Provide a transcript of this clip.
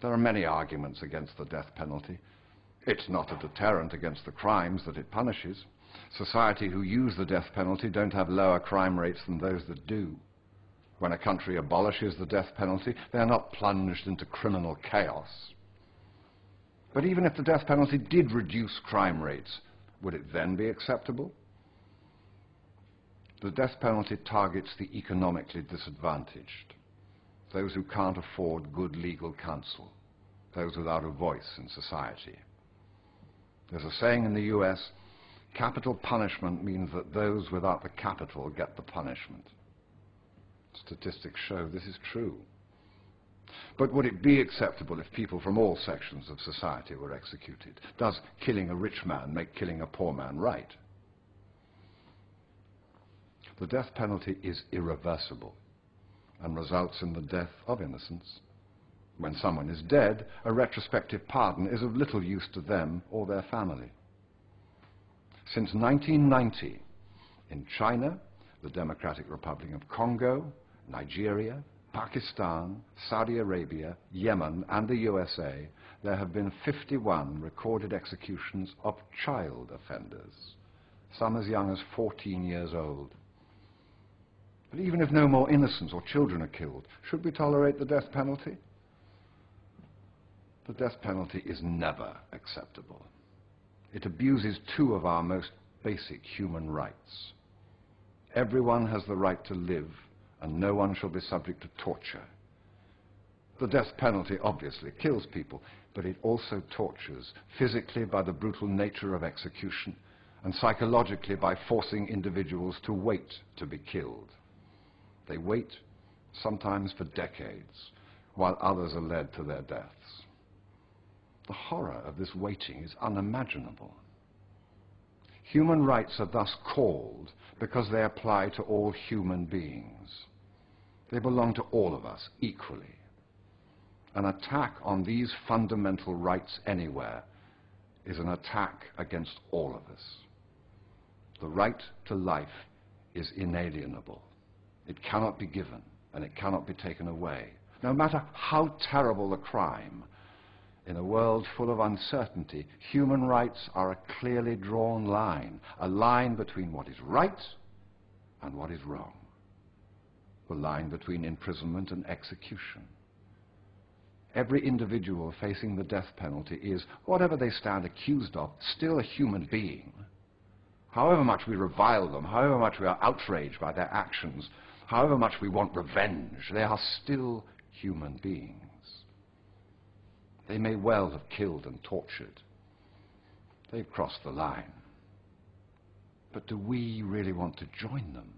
There are many arguments against the death penalty. It's not a deterrent against the crimes that it punishes. Society who use the death penalty don't have lower crime rates than those that do. When a country abolishes the death penalty, they are not plunged into criminal chaos. But even if the death penalty did reduce crime rates, would it then be acceptable? The death penalty targets the economically disadvantaged, those who can't afford good legal counsel, those without a voice in society. There's a saying in the US, capital punishment means that those without the capital get the punishment. Statistics show this is true. But would it be acceptable if people from all sections of society were executed? Does killing a rich man make killing a poor man right? The death penalty is irreversible and results in the death of innocents. When someone is dead, a retrospective pardon is of little use to them or their family. Since 1990, in China, the Democratic Republic of Congo, Nigeria, Pakistan, Saudi Arabia, Yemen, and the USA, there have been 51 recorded executions of child offenders, some as young as 14 years old. But even if no more innocents or children are killed, should we tolerate the death penalty? The death penalty is never acceptable. It abuses two of our most basic human rights. Everyone has the right to live, and no one shall be subject to torture. The death penalty obviously kills people, but it also tortures, physically by the brutal nature of execution, and psychologically by forcing individuals to wait to be killed. They wait, sometimes for decades, while others are led to their deaths. The horror of this waiting is unimaginable. Human rights are thus called because they apply to all human beings. They belong to all of us equally. An attack on these fundamental rights anywhere is an attack against all of us. The right to life is inalienable. It cannot be given, and it cannot be taken away. No matter how terrible the crime, in a world full of uncertainty, human rights are a clearly drawn line, a line between what is right and what is wrong, the line between imprisonment and execution. Every individual facing the death penalty is, whatever they stand accused of, still a human being. However much we revile them, however much we are outraged by their actions, however much we want revenge, they are still human beings. They may well have killed and tortured. They've crossed the line. But do we really want to join them?